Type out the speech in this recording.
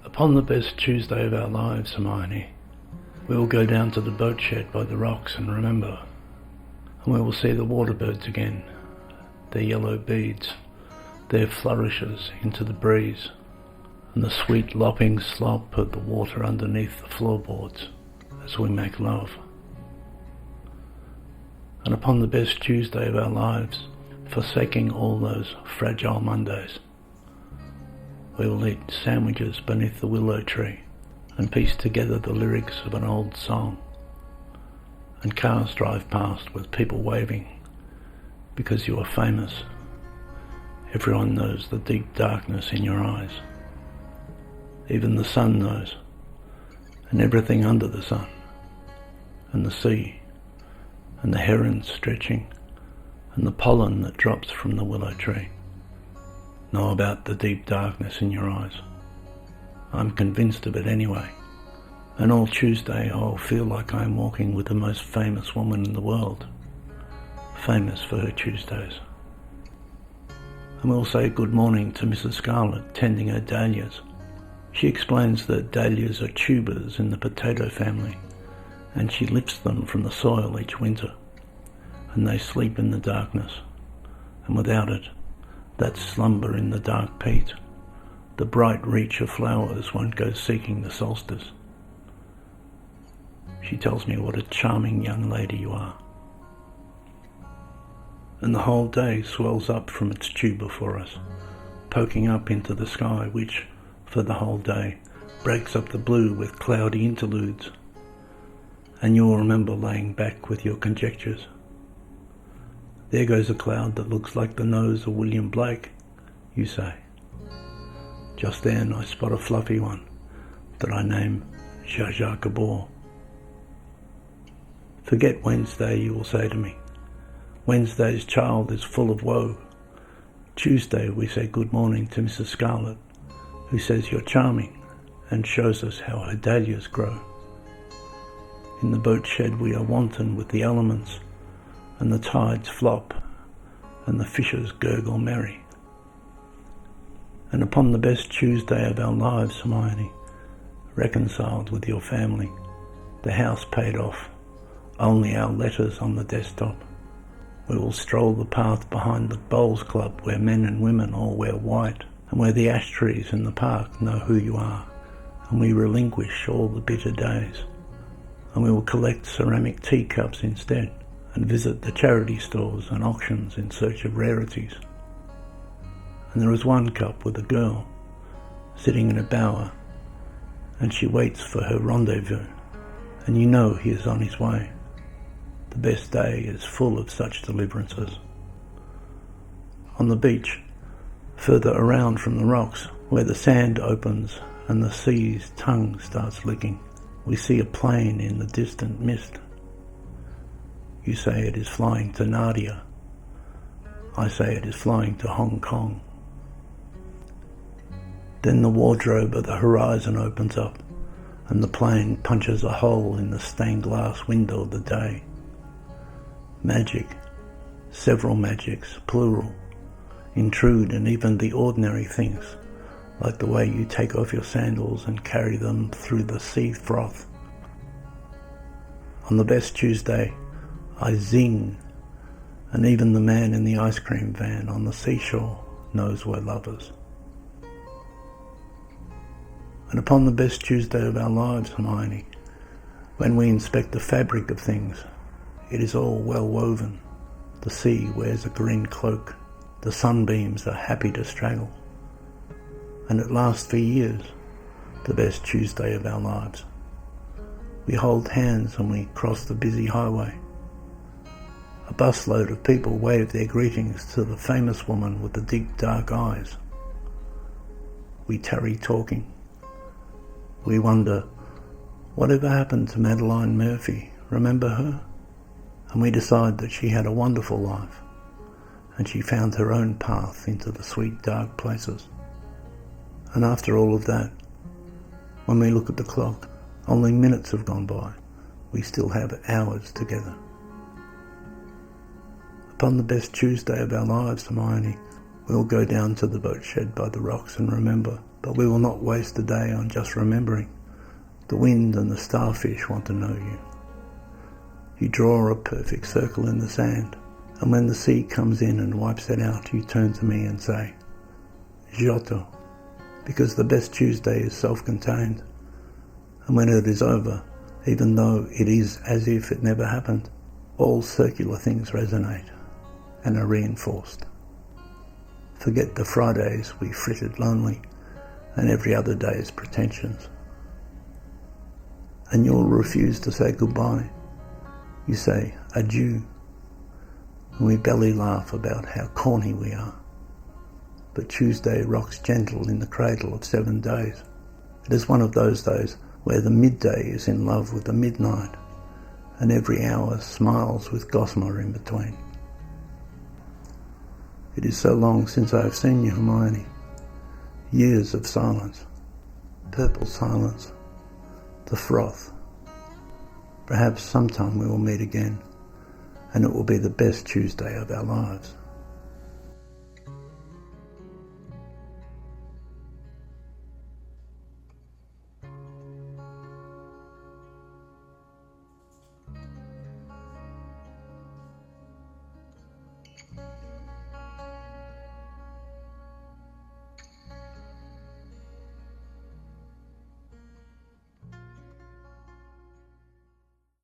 Upon the best Tuesday of our lives, Hermione, we will go down to the boat shed by the rocks and remember, and we will see the water birds again, their yellow beads, their flourishes into the breeze, and the sweet lopping slop of the water underneath the floorboards as we make love. And upon the best Tuesday of our lives, forsaking all those fragile Mondays, we will eat sandwiches beneath the willow tree and piece together the lyrics of an old song, and cars drive past with people waving because you are famous. Everyone knows the deep darkness in your eyes. Even the sun knows, and everything under the sun, and the sea, and the herons stretching, and the pollen that drops from the willow tree know about the deep darkness in your eyes. I'm convinced of it anyway, and all Tuesday I'll feel like I'm walking with the most famous woman in the world, famous for her Tuesdays. And we'll say good morning to Mrs. Scarlett tending her dahlias. She explains that dahlias are tubers in the potato family, and she lifts them from the soil each winter, and they sleep in the darkness, and without it, that slumber in the dark peat, the bright reach of flowers won't go seeking the solstice. She tells me what a charming young lady you are. And the whole day swells up from its tuber for us, poking up into the sky, which, for the whole day, breaks up the blue with cloudy interludes. And you'll remember laying back with your conjectures. There goes a cloud that looks like the nose of William Blake, you say. Just then I spot a fluffy one that I name Zsa Zsa Gabor. Forget Wednesday, you will say to me. Wednesday's child is full of woe. Tuesday we say good morning to Mrs. Scarlett, who says you're charming and shows us how her dahlias grow. In the boat shed we are wanton with the elements, and the tides flop, and the fishes gurgle merry. And upon the best Tuesday of our lives, Hermione, reconciled with your family, the house paid off, only our letters on the desktop, we will stroll the path behind the bowls club where men and women all wear white, and where the ash trees in the park know who you are, and we relinquish all the bitter days, and we will collect ceramic teacups instead, and visit the charity stores and auctions in search of rarities. And there is one cup with a girl sitting in a bower, and she waits for her rendezvous, and you know he is on his way. The best day is full of such deliverances. On the beach, further around from the rocks, where the sand opens and the sea's tongue starts licking, we see a plane in the distant mist. You say it is flying to Nadia. I say it is flying to Hong Kong. Then the wardrobe of the horizon opens up, and the plane punches a hole in the stained glass window of the day. Magic, several magics, plural, intrude in even the ordinary things, like the way you take off your sandals and carry them through the sea froth. On the best Tuesday, I zing, and even the man in the ice cream van on the seashore knows we're lovers. And upon the best Tuesday of our lives, Hermione, when we inspect the fabric of things, it is all well woven. The sea wears a green cloak, the sunbeams are happy to straggle, and it lasts for years, the best Tuesday of our lives. We hold hands and we cross the busy highway. A busload of people wave their greetings to the famous woman with the deep dark eyes. We tarry talking. We wonder, whatever happened to Madeline Murphy? Remember her? And we decide that she had a wonderful life, and she found her own path into the sweet dark places. And after all of that, when we look at the clock, only minutes have gone by. We still have hours together. Upon the best Tuesday of our lives, Hermione, we'll go down to the boat shed by the rocks and remember but we will not waste a day on just remembering. The wind and the starfish want to know you. You draw a perfect circle in the sand, and when the sea comes in and wipes it out, you turn to me and say, Giotto, because the best Tuesday is self-contained, and when it is over, even though it is as if it never happened, all circular things resonate and are reinforced. Forget the Fridays we frittered lonely and every other day's pretensions. And you'll refuse to say goodbye. You say adieu, and we belly laugh about how corny we are. But Tuesday rocks gentle in the cradle of 7 days. It is one of those days where the midday is in love with the midnight, and every hour smiles with gossamer in between. It is so long since I have seen you, Hermione. Years of silence, purple silence, the froth. Perhaps sometime we will meet again, and it will be the best Tuesday of our lives.